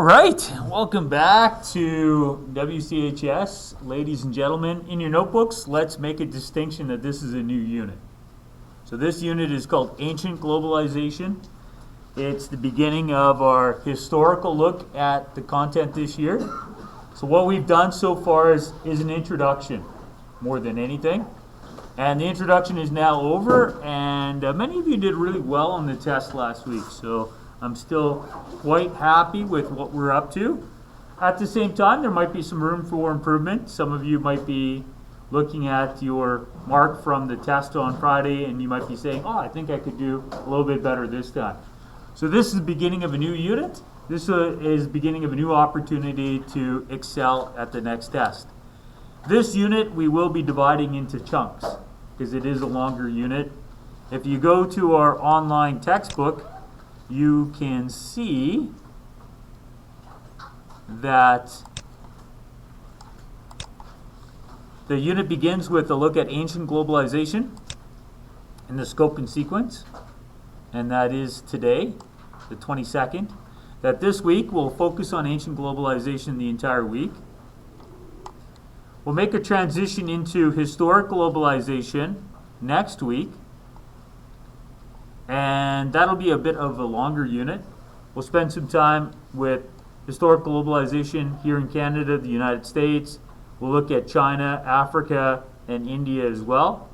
All right, welcome back to WCHS. Ladies and gentlemen, in your notebooks, let's make a distinction that this is a new unit. So this unit is called Ancient Globalization. It's the beginning of our historical look at the content this year. So what we've done so far is an introduction more than anything. And the introduction is now over, and many of you did really well on the test last week. So I'm still quite happy with what we're up to. At the same time, there might be some room for improvement. Some of you might be looking at your mark from the test on Friday, and you might be saying, oh, I think I could do a little bit better this time. So this is the beginning of a new unit. This is the beginning of a new opportunity to excel at the next test. This unit we will be dividing into chunks because it is a longer unit. If you go to our online textbook, you can see that the unit begins with a look at ancient globalization in the scope and sequence, and that is today, the 22nd. That this week we'll focus on ancient globalization the entire week. We'll make a transition into historic globalization next week, and that'll be a bit of a longer unit. We'll spend some time with historic globalization here in Canada, the United States. We'll look at China, Africa, and India as well.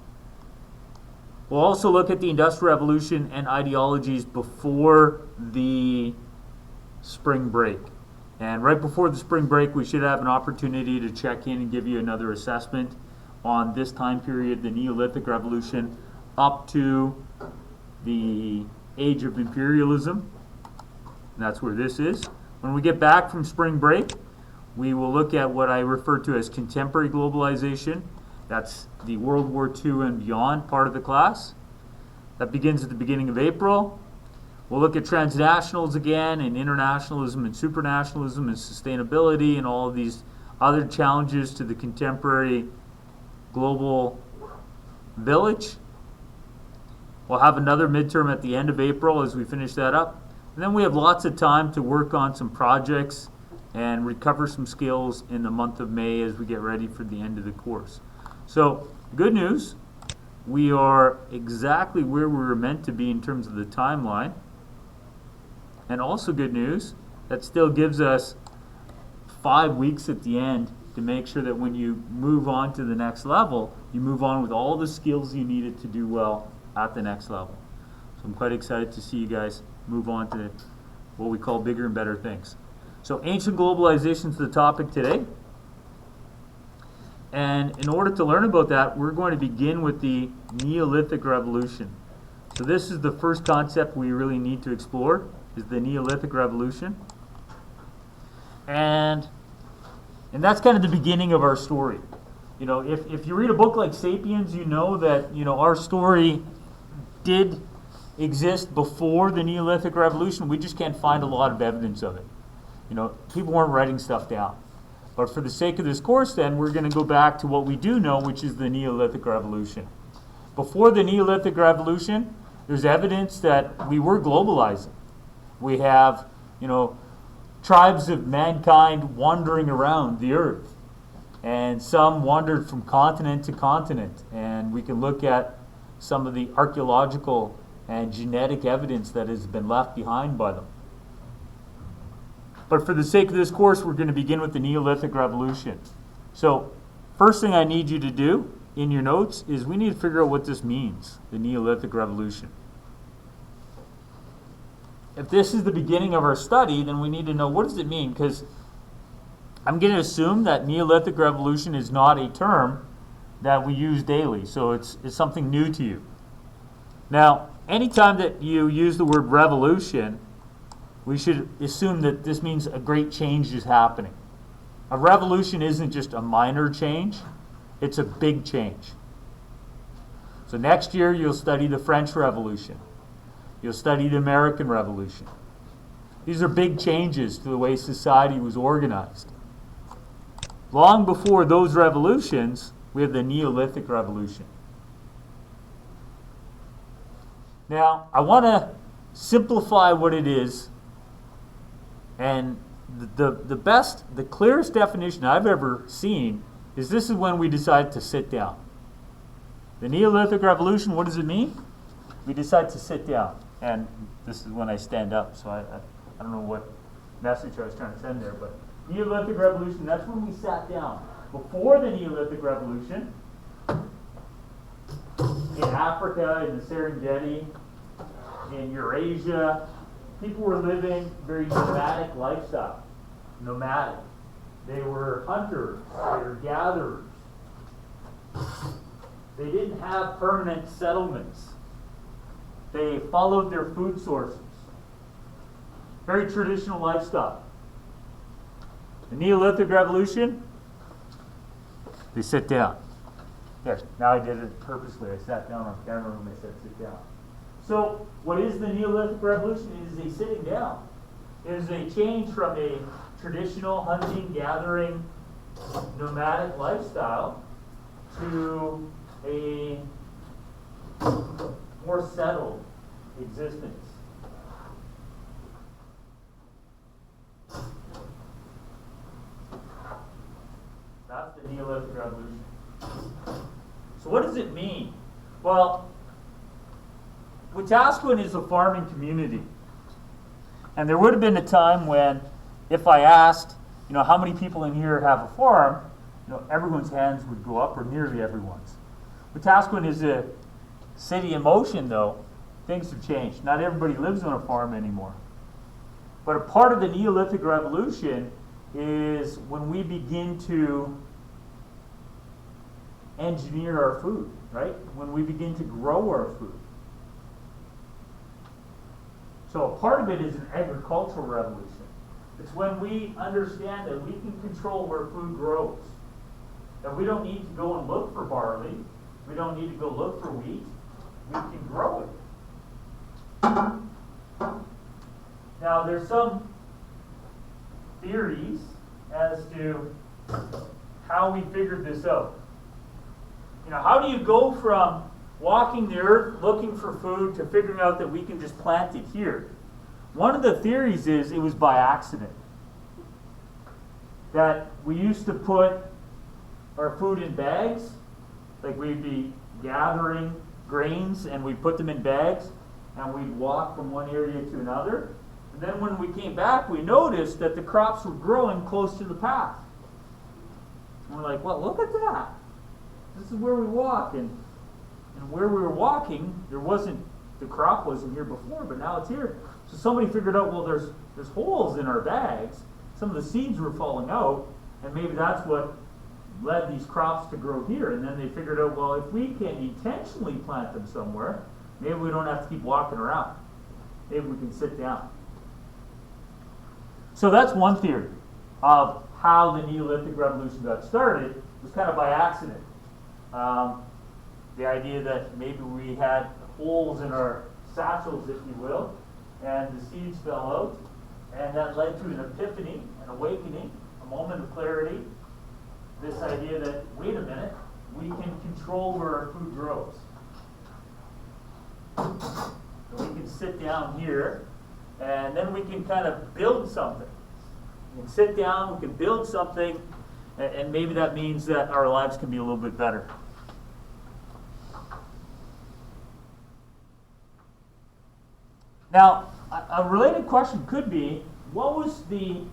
We'll also look at the Industrial Revolution and ideologies before the spring break. And right before the spring break, we should have an opportunity to check in and give you another assessment on this time period, the Neolithic Revolution, up to the age of imperialism. And that's where this is. When we get back from spring break, we will look at what I refer to as contemporary globalization. That's the World War II and beyond part of the class. That begins at the beginning of April. We'll look at transnationals again, and internationalism and supranationalism and sustainability and all of these other challenges to the contemporary global village. We'll have another midterm at the end of April as we finish that up. And then we have lots of time to work on some projects and recover some skills in the month of May as we get ready for the end of the course. So, good news, we are exactly where we were meant to be in terms of the timeline. And also good news, that still gives us 5 weeks at the end to make sure that when you move on to the next level, you move on with all the skills you needed to do well at the next level. So I'm quite excited to see you guys move on to what we call bigger and better things. So ancient globalization is the topic today. And in order to learn about that, we're going to begin with the Neolithic Revolution. So this is the first concept we really need to explore, is the Neolithic Revolution. And that's kind of the beginning of our story. You know, if you read a book like Sapiens, you know that, you know, our story did exist before the Neolithic Revolution. We just can't find a lot of evidence of it. You know, people weren't writing stuff down. But for the sake of this course, then, we're going to go back to what we do know, which is the Neolithic Revolution. Before the Neolithic Revolution, there's evidence that we were globalizing. We have, you know, tribes of mankind wandering around the earth. And some wandered from continent to continent. And we can look at some of the archaeological and genetic evidence that has been left behind by them. But for the sake of this course, we're going to begin with the Neolithic Revolution. So, first thing I need you to do in your notes is we need to figure out what this means, the Neolithic Revolution. If this is the beginning of our study, then we need to know what does it mean, because I'm going to assume that Neolithic Revolution is not a term that we use daily, so it's something new to you. Now, anytime that you use the word revolution, we should assume that this means a great change is happening. A revolution isn't just a minor change, it's a big change. So next year you'll study the French Revolution. You'll study the American Revolution. These are big changes to the way society was organized. Long before those revolutions, we have the Neolithic Revolution. Now, I want to simplify what it is and the clearest definition I've ever seen is this is when we decide to sit down. The Neolithic Revolution, what does it mean? We decide to sit down. And this is when I stand up, so I don't know what message I was trying to send there, but Neolithic Revolution, that's when we sat down. Before the Neolithic Revolution, in Africa, in the Serengeti, in Eurasia, people were living very nomadic lifestyle. Nomadic. They were hunters, they were gatherers. They didn't have permanent settlements. They followed their food sources. Very traditional lifestyle. The Neolithic Revolution, they sit down. There, now I did it purposely. I sat down on camera when I said sit down. So, what is the Neolithic Revolution? It is a sitting down. It is a change from a traditional hunting, gathering, nomadic lifestyle to a more settled existence. That's the Neolithic Revolution. So what does it mean? Well, Wetaskiwin is a farming community. And there would have been a time when, if I asked, how many people in here have a farm, everyone's hands would go up, or nearly everyone's. Wetaskiwin is a city in motion, though. Things have changed. Not everybody lives on a farm anymore. But a part of the Neolithic Revolution is when we begin to engineer our food, right? When we begin to grow our food. So a part of it is an agricultural revolution. It's when we understand that we can control where food grows. That we don't need to go and look for barley. We don't need to go look for wheat. We can grow it. Now, there's some theories as to how we figured this out. How do you go from walking the earth looking for food to figuring out that we can just plant it here? One of the theories is it was by accident. That we used to put our food in bags, like we'd be gathering grains and we'd put them in bags and we'd walk from one area to another. And then when we came back, we noticed that the crops were growing close to the path. And we're like, well, look at that. This is where we walk. And where we were walking, the crop wasn't here before, but now it's here. So somebody figured out, well, there's holes in our bags. Some of the seeds were falling out, and maybe that's what led these crops to grow here. And then they figured out, well, if we can intentionally plant them somewhere, maybe we don't have to keep walking around. Maybe we can sit down. So that's one theory of how the Neolithic Revolution got started. It was kind of by accident. The idea that maybe we had holes in our satchels, if you will, and the seeds fell out, and that led to an epiphany, an awakening, a moment of clarity. This idea that, wait a minute, we can control where our food grows. We can sit down here, and then we can kind of build something. We can sit down, we can build something, and maybe that means that our lives can be a little bit better. Now, a related question could be, what was the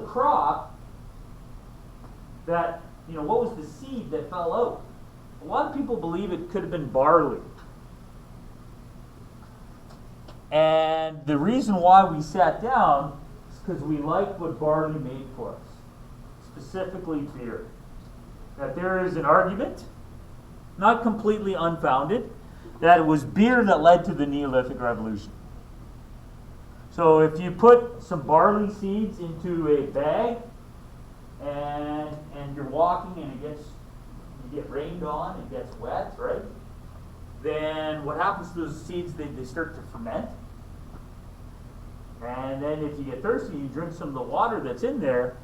crop that, what was the seed that fell out? A lot of people believe it could have been barley. And the reason why we sat down is because we liked what barley made for us, specifically beer. That there is an argument, not completely unfounded, that it was beer that led to the Neolithic Revolution. So if you put some barley seeds into a bag and you're walking and you get rained on, it gets wet, right? Then what happens to those seeds, they start to ferment. And then if you get thirsty, you drink some of the water that's in there,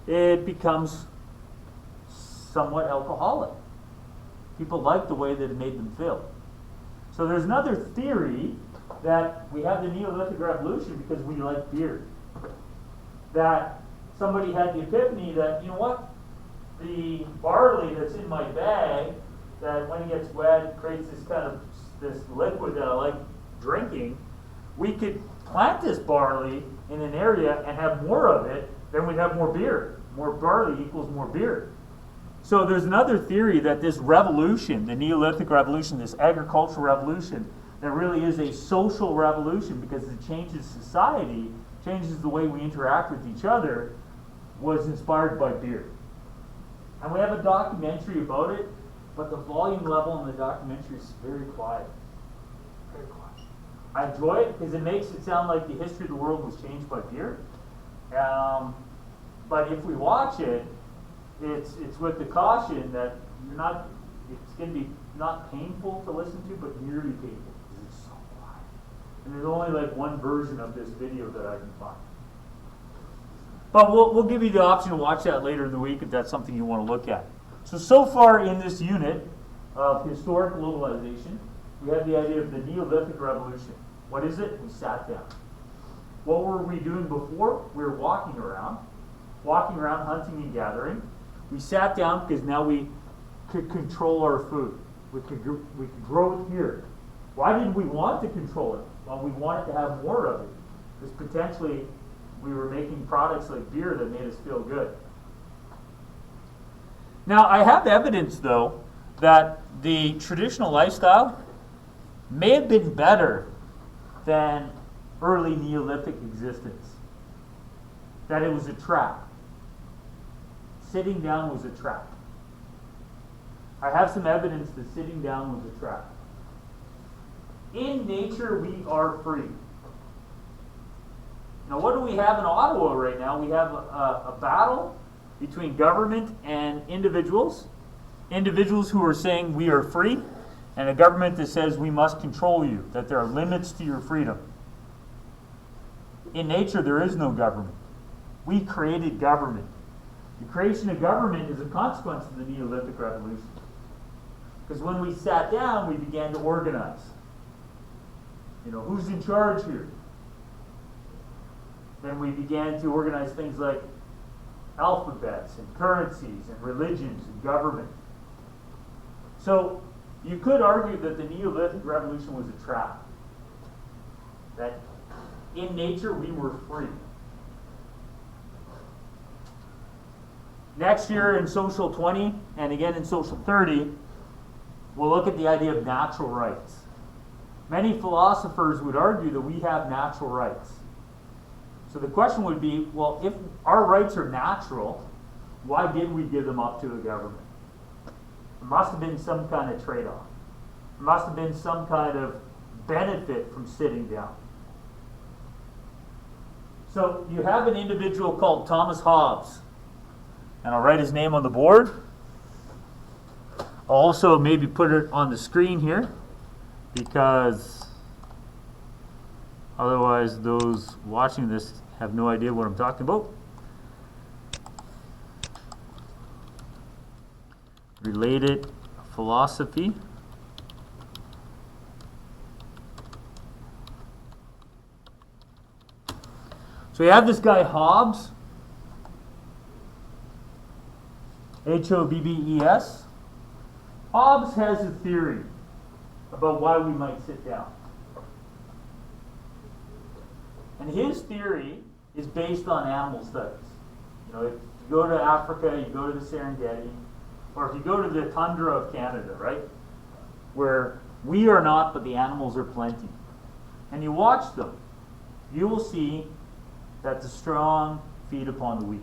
it becomes somewhat alcoholic. People like the way that it made them feel. So there's another theory that we have the Neolithic Revolution because we like beer. that somebody had the epiphany that, you know what, the barley that's in my bag, that when it gets wet creates this liquid that I like drinking, we could plant this barley in an area and have more of it, then we'd have more beer. More barley equals more beer. So there's another theory that this revolution, the Neolithic Revolution, this agricultural revolution, that really is a social revolution because it changes society, changes the way we interact with each other, was inspired by beer. And we have a documentary about it, but the volume level in the documentary is very quiet. Very quiet. I enjoy it because it makes it sound like the history of the world was changed by beer. But if we watch it, it's with the caution that it's going to be not painful to listen to, but nearly painful because it's so quiet. And there's only like one version of this video that I can find. But we'll give you the option to watch that later in the week if that's something you want to look at. So far in this unit of historic globalization, we have the idea of the Neolithic Revolution. What is it? We sat down. What were we doing before? We were walking around, hunting and gathering. We sat down because now we could control our food. We could grow it here. Why did we want to control it? Well, we wanted to have more of it. Because potentially we were making products like beer that made us feel good. Now, I have evidence, though, that the traditional lifestyle may have been better than early Neolithic existence. That it was a trap. Sitting down was a trap. I have some evidence that sitting down was a trap. In nature, we are free. Now, what do we have in Ottawa right now? We have a battle between government and individuals. Individuals who are saying we are free, and a government that says we must control you, that there are limits to your freedom. In nature, there is no government. We created government. The creation of government is a consequence of the Neolithic Revolution. Because when we sat down, we began to organize. Who's in charge here? Then we began to organize things like alphabets and currencies and religions and government. So you could argue that the Neolithic Revolution was a trap. That in nature we were free. Next year in Social 20 and again in Social 30, we'll look at the idea of natural rights. Many philosophers would argue that we have natural rights. So the question would be, well, if our rights are natural, why did we give them up to the government? There must have been some kind of trade-off. There must have been some kind of benefit from sitting down. So you have an individual called Thomas Hobbs, and I'll write his name on the board. I'll also maybe put it on the screen here, because otherwise those watching this have no idea what I'm talking about. Related philosophy. So we have this guy Hobbs, Hobbes. Hobbes has a theory about why we might sit down. And his theory is based on animal studies. If you go to Africa, you go to the Serengeti, or if you go to the tundra of Canada, right? Where we are not, but the animals are plenty. And you watch them, you will see that the strong feed upon the weak.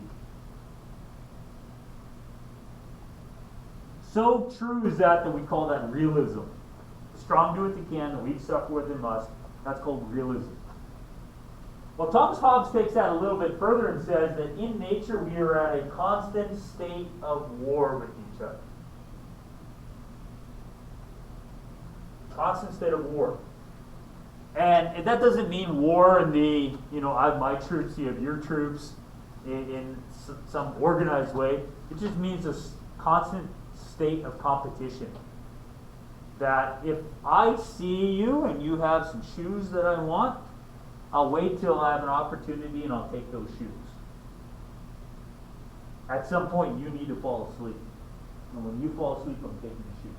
So true is that we call that realism. The strong do what they can, the weak suffer what they must. That's called realism. Well, Thomas Hobbes takes that a little bit further and says that in nature we are at a constant state of war with each other. Constant state of war. And that doesn't mean war in the, I have my troops, you have your troops, in some organized way. It just means a constant state of competition. That if I see you and you have some shoes that I want, I'll wait till I have an opportunity and I'll take those shoes. At some point, you need to fall asleep. And when you fall asleep, I'm taking the shoes.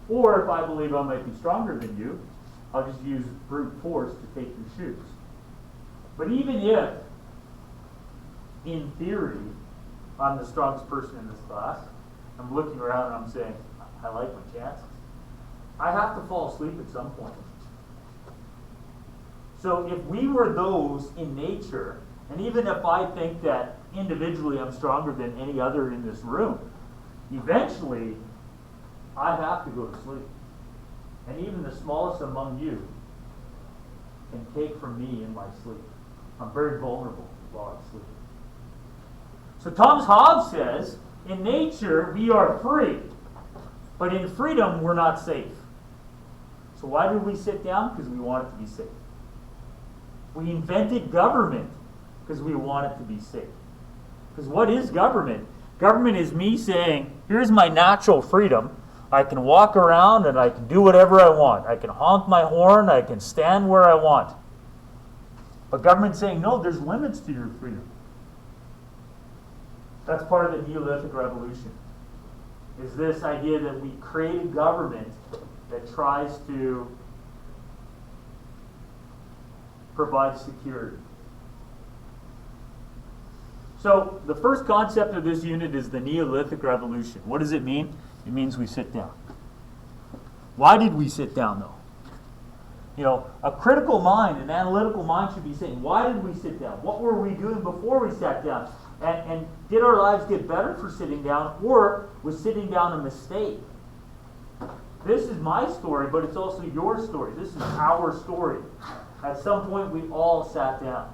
Or if I believe I might be stronger than you, I'll just use brute force to take your shoes. But even if, in theory, I'm the strongest person in this class, I'm looking around and I'm saying, I like my chances, I have to fall asleep at some point. So if we were those in nature, and even if I think that individually I'm stronger than any other in this room, eventually I have to go to sleep. And even the smallest among you can take from me in my sleep. I'm very vulnerable while I sleep. So Thomas Hobbes says, in nature we are free, but in freedom we're not safe. So why did we sit down? Because we want it to be safe. We invented government because we want it to be safe. Because what is government? Government is me saying, here's my natural freedom. I can walk around and I can do whatever I want. I can honk my horn. I can stand where I want. But government's saying, no, there's limits to your freedom. That's part of the Neolithic Revolution. Is this idea that we create a government that tries to provide security. So the first concept of this unit is the Neolithic Revolution. What does it mean? It means we sit down. Why did we sit down, though? You know, a critical mind, an analytical mind should be saying, why did we sit down? What were we doing before we sat down? And did our lives get better for sitting down, or was sitting down a mistake? This is my story, but it's also your story. This is our story. At some point, we all sat down.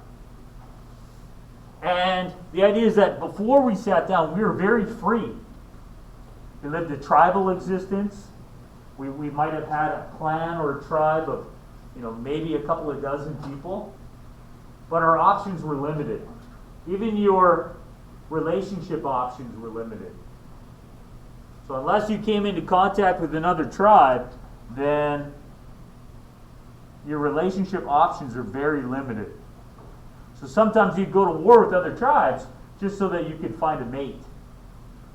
And the idea is that before we sat down, we were very free. We lived a tribal existence. We might have had a clan or a tribe of, maybe a couple of dozen people. But our options were limited. Even your relationship options were limited. So unless you came into contact with another tribe, then your relationship options are very limited. So sometimes you'd go to war with other tribes just so that you could find a mate.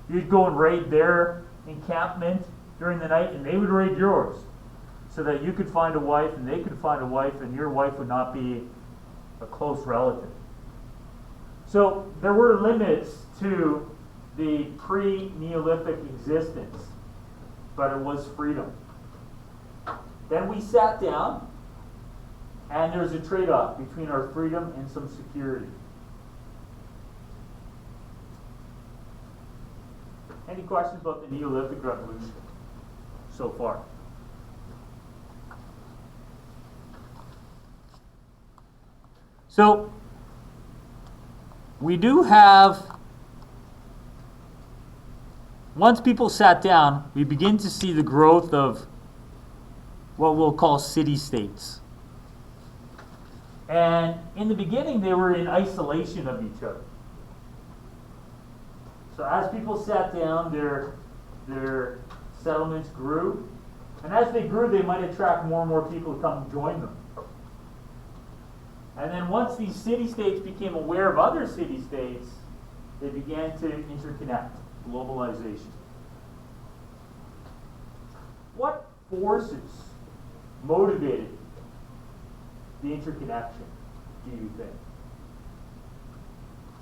You'd go and raid their encampment during the night, and they would raid yours so that you could find a wife and they could find a wife, and your wife would not be a close relative. So there were limits to the pre-Neolithic existence, but it was freedom. Then we sat down, and there's a trade-off between our freedom and some security. Any questions about the Neolithic Revolution so far? So, we do have, once people sat down, we begin to see the growth of what we'll call city-states. And in the beginning, they were in isolation of each other. So as people sat down, their settlements grew. And as they grew, they might attract more and more people to come join them. And then once these city-states became aware of other city-states, they began to interconnect. Globalization. What forces motivated the interconnection, do you think?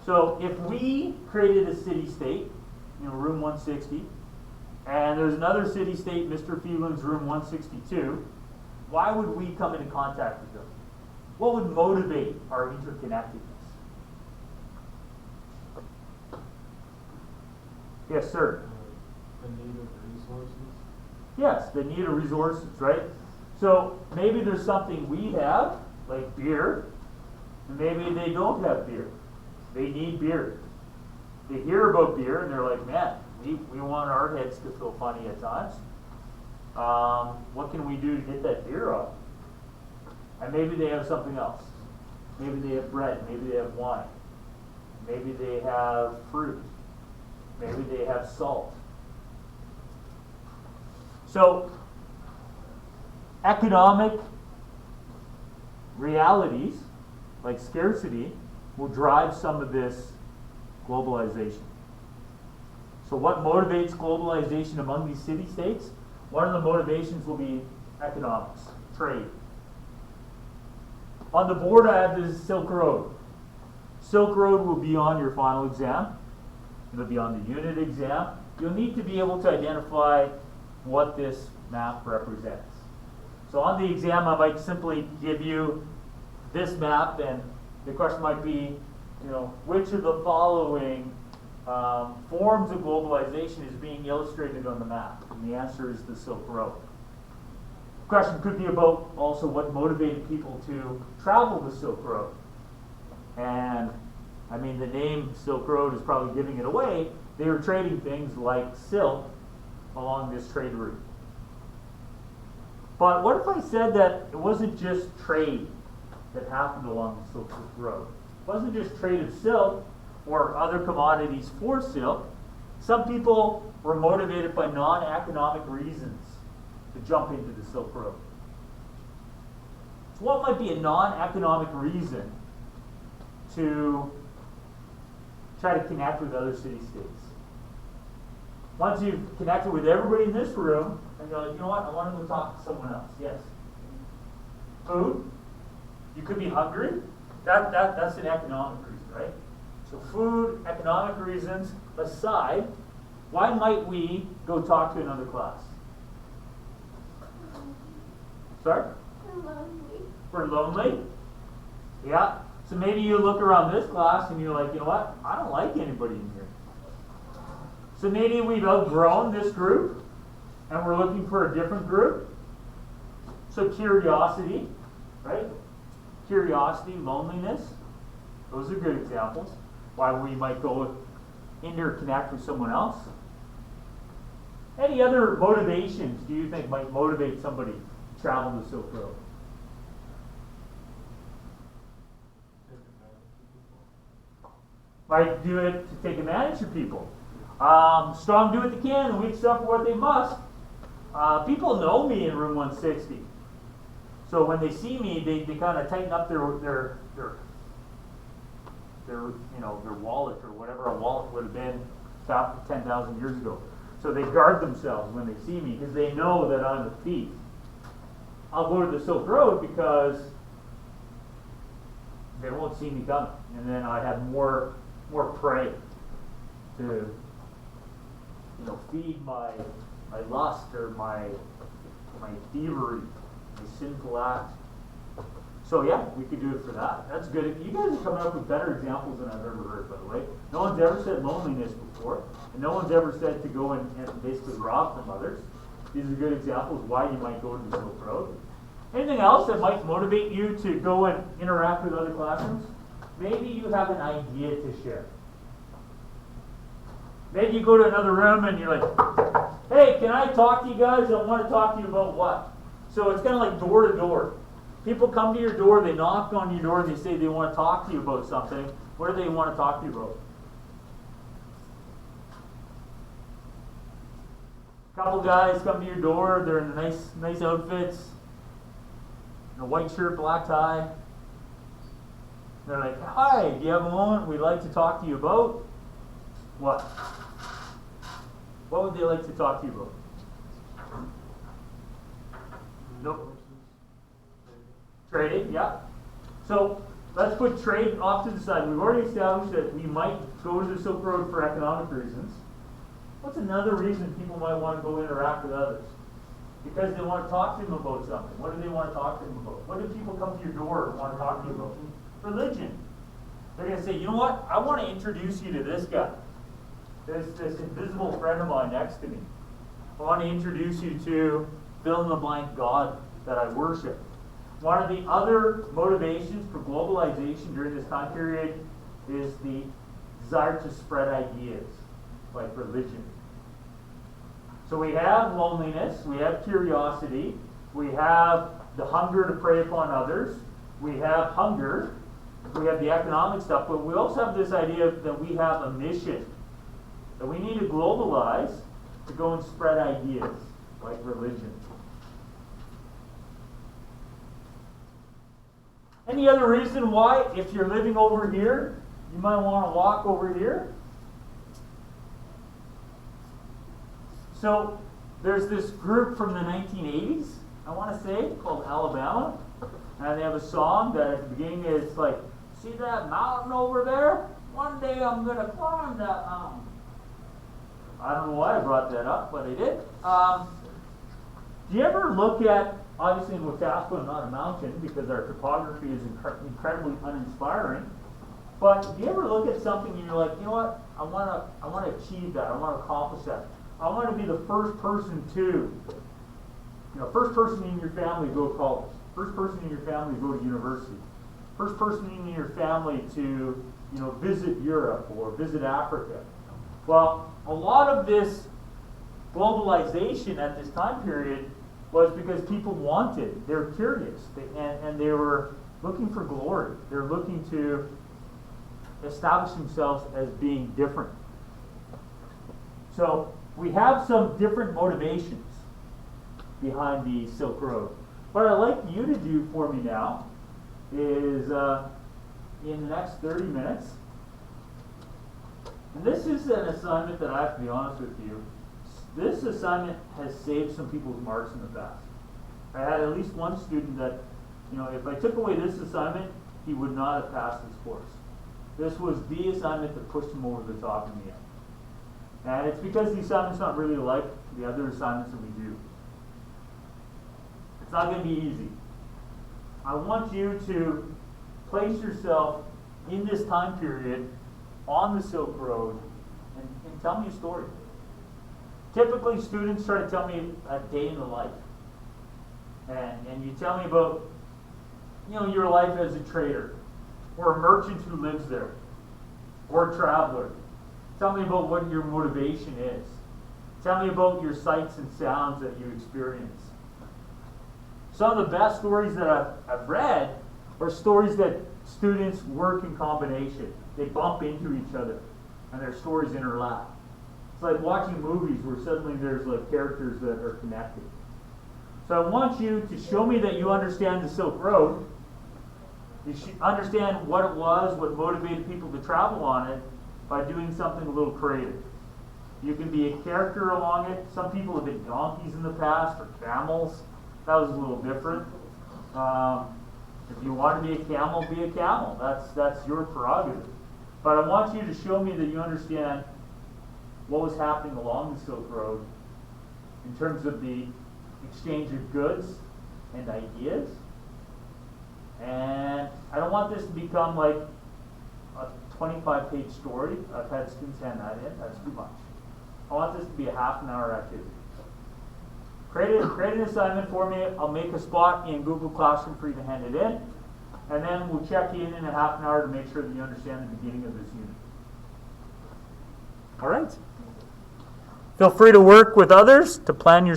So if we created a city-state, room 160, and there's another city-state, Mr. Phelan's room 162, why would we come into contact with them? What would motivate our interconnectedness? Yes, sir. The need of resources? Yes, the need of resources, right? So maybe there's something we have, like beer, and maybe they don't have beer. They need beer. They hear about beer and they're like, man, we want our heads to feel funny at times. What can we do to get that beer off? And maybe they have something else. Maybe they have bread. Maybe they have wine. Maybe they have fruit. Maybe they have salt. So, economic realities, like scarcity, will drive some of this globalization. So what motivates globalization among these city-states? One of the motivations will be economics, trade. On the board I have this Silk Road. Silk Road will be on your final exam. It'll be on the unit exam. You'll need to be able to identify what this map represents. So on the exam, I might simply give you this map, and the question might be, which of the following forms of globalization is being illustrated on the map? And the answer is the Silk Road. The question could be about also what motivated people to travel the Silk Road. And I mean, the name Silk Road is probably giving it away. They were trading things like silk along this trade route. But what if I said that it wasn't just trade that happened along the Silk Road? It wasn't just trade of silk or other commodities for silk. Some people were motivated by non-economic reasons to jump into the Silk Road. So what might be a non-economic reason to try to connect with other city-states? Once you've connected with everybody in this room, and you're like, you know what, I want to go talk to someone else. Yes. Food. You could be hungry. That's an economic reason, right? So food, economic reasons aside, why might we go talk to another class? Sorry? We're lonely. We're lonely? Yeah. So maybe you look around this class and you're like, you know what? I don't like anybody in here. So maybe we've outgrown this group and we're looking for a different group. So curiosity, right? Curiosity, loneliness. Those are good examples. Why we might go interconnect with someone else. Any other motivations do you think might motivate somebody to travel the Silk Road? Might do it to take advantage of people. Strong do what they can, and weak suffer what they must. People know me in room 160. So when they see me, they kind of tighten up their wallet, or whatever a wallet would have been 10,000 years ago. So they guard themselves when they see me because they know that I'm a thief. I'll go to the Silk Road because they won't see me coming, and then I have more prey to feed my lust or my thievery, my sinful act. So yeah, we could do it for that. That's good. You guys are coming up with better examples than I've ever heard, by the way. No one's ever said loneliness before, and no one's ever said to go and basically rob from others. These are good examples why you might go to the Silk Road. Anything else that might motivate you to go and interact with other classrooms? Maybe you have an idea to share. Maybe you go to another room and you're like, hey, can I talk to you guys? I want to talk to you about what? So it's kind of like door to door. People come to your door, they knock on your door, and they say they want to talk to you about something. What do they want to talk to you about? A couple guys come to your door, they're in nice outfits, in a white shirt, black tie. They're like, hi, do you have a moment we'd like to talk to you about? What? What would they like to talk to you about? Nope. Trading, yeah. So let's put trade off to the side. We've already established that we might go to the Silk Road for economic reasons. What's another reason people might want to go interact with others? Because they want to talk to them about something. What do they want to talk to them about? What do people come to your door and want to talk to you about? Religion. They're going to say, you know what? I want to introduce you to this guy. This invisible friend of mine next to me. I want to introduce you to fill in the blank God that I worship. One of the other motivations for globalization during this time period is the desire to spread ideas, like religion. So we have loneliness, we have curiosity, we have the hunger to prey upon others, we have hunger, we have the economic stuff, but we also have this idea that we have a mission, that we need to globalize to go and spread ideas, like religion. Any other reason why, if you're living over here, you might want to walk over here? So there's this group from the 1980s, I want to say, called Alabama. And they have a song that at the beginning is like, see that mountain over there? One day I'm going to climb that mountain. I don't know why I brought that up, but I did. Do you ever look at, obviously in Wetaskiwin, not a mountain because our topography is incredibly uninspiring, but do you ever look at something and you're like, you know what, I want to achieve that, I want to accomplish that. I want to be the first person first person in your family to go to college, first person in your family to go to university, first person in your family to, visit Europe or visit Africa. Well, a lot of this globalization at this time period was because people wanted, they were curious, and they were looking for glory. They were looking to establish themselves as being different. So we have some different motivations behind the Silk Road. What I'd like you to do for me now is in the next 30 minutes, and this is an assignment that I have to be honest with you, this assignment has saved some people's marks in the past. I had at least one student that, if I took away this assignment, he would not have passed this course. This was the assignment that pushed him over the top in the end. And it's because the assignment's not really like the other assignments that we do. It's not going to be easy. I want you to place yourself in this time period on the Silk Road and tell me a story. Typically, students try to tell me a day in the life. And you tell me about, your life as a trader, or a merchant who lives there, or a traveler. Tell me about what your motivation is. Tell me about your sights and sounds that you experience. Some of the best stories that I've read are stories that students work in combination. They bump into each other, and their stories interlap. It's like watching movies where suddenly there's like characters that are connected. So I want you to show me that you understand the Silk Road. You should understand what it was, what motivated people to travel on it, by doing something a little creative. You can be a character along it. Some people have been donkeys in the past, or camels. That was a little different. If you want to be a camel, be a camel. That's your prerogative. But I want you to show me that you understand what was happening along the Silk Road in terms of the exchange of goods and ideas. And I don't want this to become like a 25-page story. I've had students hand that in. That's too much. I want this to be a half-an-hour activity. Create an assignment for me. I'll make a spot in Google Classroom for you to hand it in. And then we'll check you in a half an hour to make sure that you understand the beginning of this unit. All right? Feel free to work with others to plan your